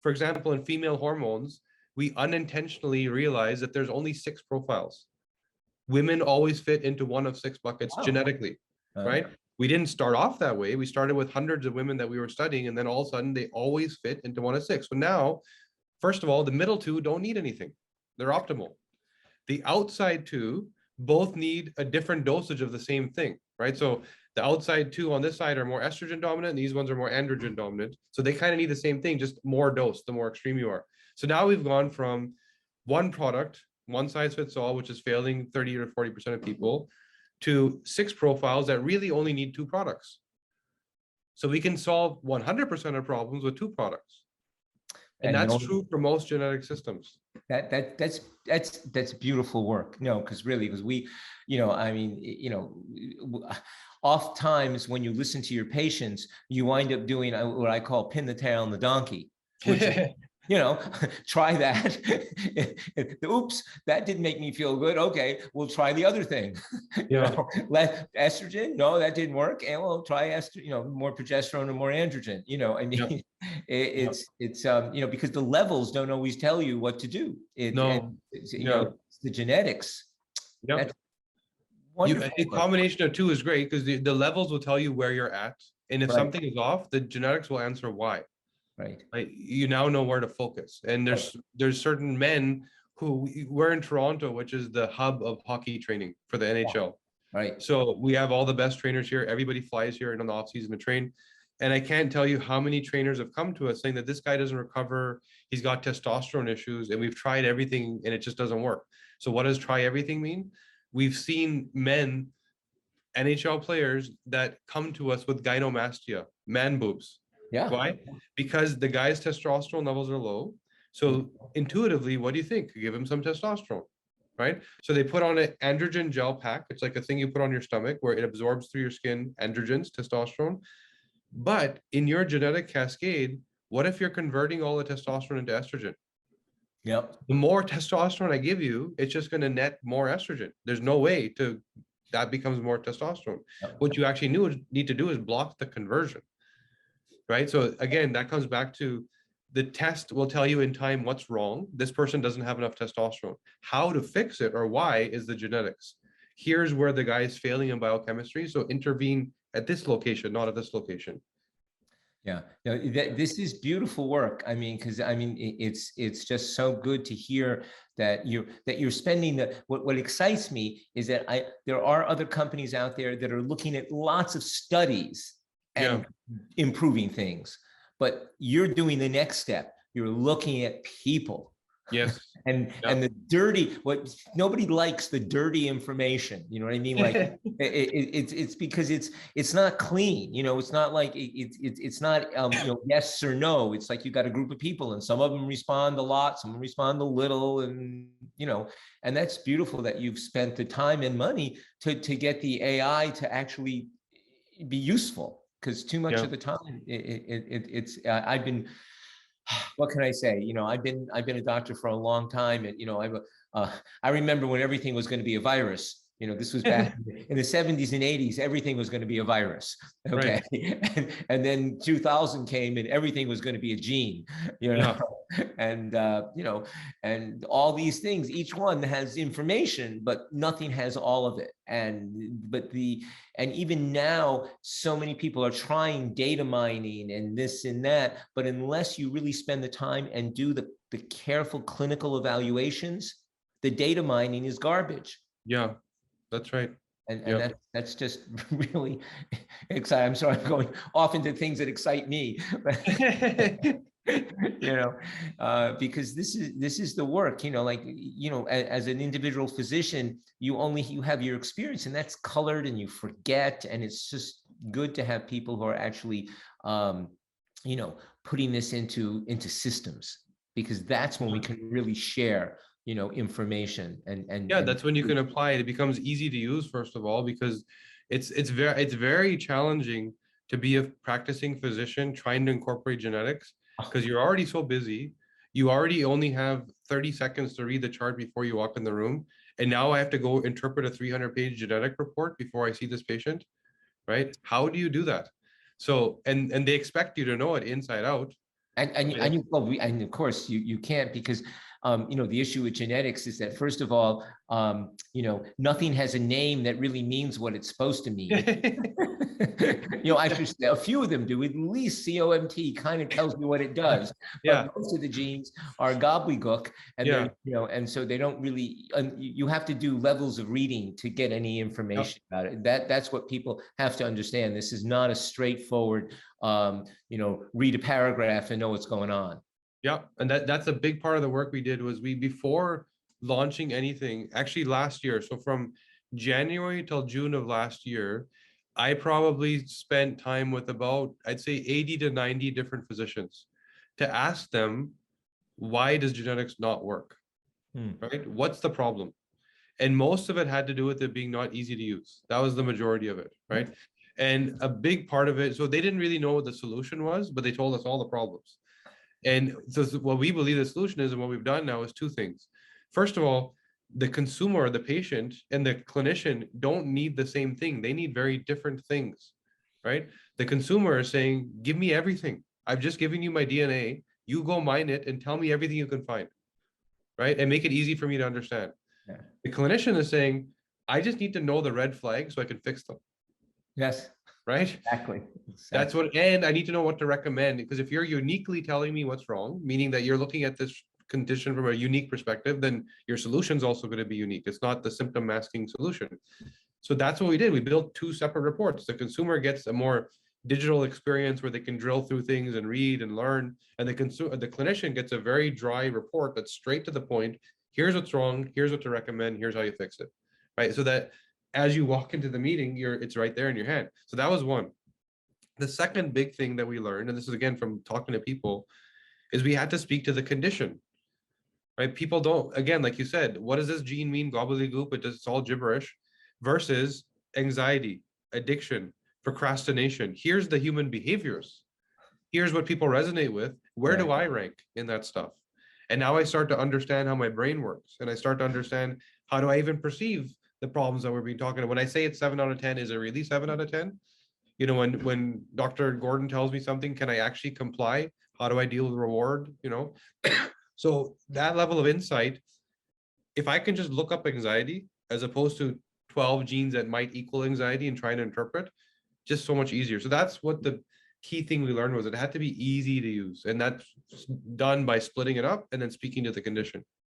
for example, in female hormones, we unintentionally realize that there's only 6 profiles. Women always fit into one of 6 buckets genetically, right? We didn't start off that way. We started with hundreds of women that we were studying, and then all of a sudden they always fit into one of 6. So now, first of all, the middle 2 don't need anything. They're optimal. The outside 2 both need a different dosage of the same thing, right? So the outside 2 on this side are more estrogen dominant, and these ones are more androgen dominant. So they kind of need the same thing, just more dose, the more extreme you are. So now we've gone from one product, one size fits all, which is failing 30 or 40% of people, to 6 profiles that really only need 2 products. So we can solve 100% of problems with 2 products. And that's true for most genetic systems. That's beautiful work. No, because we, I mean, oftentimes when you listen to your patients, you wind up doing what I call pin the tail on the donkey, which is, try that. Oops, that didn't make me feel good. Okay, we'll try the other thing. Estrogen, no, that didn't work. And we'll try more progesterone and more androgen. I mean, it's because the levels don't always tell you what to do. It's the genetics. That's wonderful. A combination of 2 is great because the levels will tell you where you're at, and if something is off, the genetics will answer why. Right. You now know where to focus. And there's certain men who, we're in Toronto, which is the hub of hockey training for the NHL. Right. So we have all the best trainers here. Everybody flies here in the off season to train. And I can't tell you how many trainers have come to us saying that this guy doesn't recover. He's got testosterone issues, and we've tried everything and it just doesn't work. So what does try everything mean? We've seen men, NHL players, that come to us with gynomastia, man boobs. Yeah. Why? Because the guy's testosterone levels are low. So intuitively, what do you think? Give him some testosterone, right? So they put on an androgen gel pack. It's like a thing you put on your stomach where it absorbs through your skin androgens, testosterone. But in your genetic cascade, what if you're converting all the testosterone into estrogen? Yep. The more testosterone I give you, it's just going to net more estrogen. There's no way that becomes more testosterone. Yep. What you actually need to do is block the conversion. Right. So again, that comes back to the test will tell you in time what's wrong. This person doesn't have enough testosterone. How to fix it or why is the genetics. Here's where the guy is failing in biochemistry. So intervene at this location, not at this location. Yeah, this is beautiful work. I mean, because it's just so good to hear that you're spending what excites me is that there are other companies out there that are looking at lots of studies and improving things, but you're doing the next step. You're looking at people. Yes. And the dirty, nobody likes the dirty information. You know what I mean? Like it's because it's not clean. It's not like it's not yes or no. It's like you got a group of people, and some of them respond a lot, some of them respond a little, and and that's beautiful that you've spent the time and money to get the AI to actually be useful. Because too much of the time, I've been, what can I say? I've been a doctor for a long time, and I remember when everything was going to be a virus. This was back in the 70s and 80s. Everything was going to be a virus. Okay, right. and then 2000 came, and everything was going to be a gene. And and all these things. Each one has information, but nothing has all of it. And even now, so many people are trying data mining and this and that. But unless you really spend the time and do the careful clinical evaluations, the data mining is garbage. Yeah, that's right. And that's just really exciting. I'm sorry, I'm going off into things that excite me. Because this is the work, as an individual physician, you have your experience, and that's colored, and you forget, and it's just good to have people who are actually putting this into systems, because that's when we can really share information and that's when you can apply it. It becomes easy to use, first of all, because it's very challenging to be a practicing physician trying to incorporate genetics, because you're already so busy. You already only have 30 seconds to read the chart before you walk in the room. And now I have to go interpret a 300-page genetic report before I see this patient, right? How do you do that? So, and they expect you to know it inside out. and of course you can't, because the issue with genetics is that, first of all, nothing has a name that really means what it's supposed to mean. I should say a few of them do. At least COMT kind of tells me what it does. Yeah. But most of the genes are gobbledygook, and and so they don't really. You have to do levels of reading to get any information about it. That's what people have to understand. This is not a straightforward, read a paragraph and know what's going on. Yeah, and that's a big part of the work we did. Was before launching anything, actually last year, so from January till June of last year, I probably spent time with about, I'd say 80 to 90 different physicians to ask them, why does genetics not work? Right? What's the problem? And most of it had to do with it being not easy to use. That was the majority of it, right? And a big part of it, so they didn't really know what the solution was, but they told us all the problems. And so what we believe the solution is, and what we've done now, is two things. First of all, the consumer, the patient, and the clinician don't need the same thing. They need very different things, right? The consumer is saying, give me everything. I've just given you my DNA. You go mine it and tell me everything you can find, right? And make it easy for me to understand. Yeah. The clinician is saying, I just need to know the red flags so I can fix them. Yes. Right? Exactly. That's what, and I need to know what to recommend, because if you're uniquely telling me what's wrong, meaning that you're looking at this condition from a unique perspective, then your solution is also going to be unique. It's not the symptom masking solution. So that's what we did. We built two separate reports. The consumer gets a more digital experience where they can drill through things and read and learn, and the clinician gets a very dry report that's straight to the point. Here's what's wrong. Here's what to recommend. Here's how you fix it, right? So that as you walk into the meeting, it's right there in your hand. So that was one. The second big thing that we learned, and this is again from talking to people, is we had to speak to the condition, right? People don't, again, like you said, what does this gene mean? Gobbledygook, it's all gibberish, versus anxiety, addiction, procrastination. Here's the human behaviors. Here's what people resonate with. Where do I rank in that stuff? And now I start to understand how my brain works, and I start to understand, how do I even perceive the problems that we're being talking about? When I say it's 7 out of 10, is it really 7 out of 10? When Dr. Gordon tells me something, can I actually comply? How do I deal with reward? So that level of insight, if I can just look up anxiety as opposed to 12 genes that might equal anxiety and trying to interpret, just so much easier. So that's what the key thing we learned was. It had to be easy to use, and that's done by splitting it up and then speaking to the condition.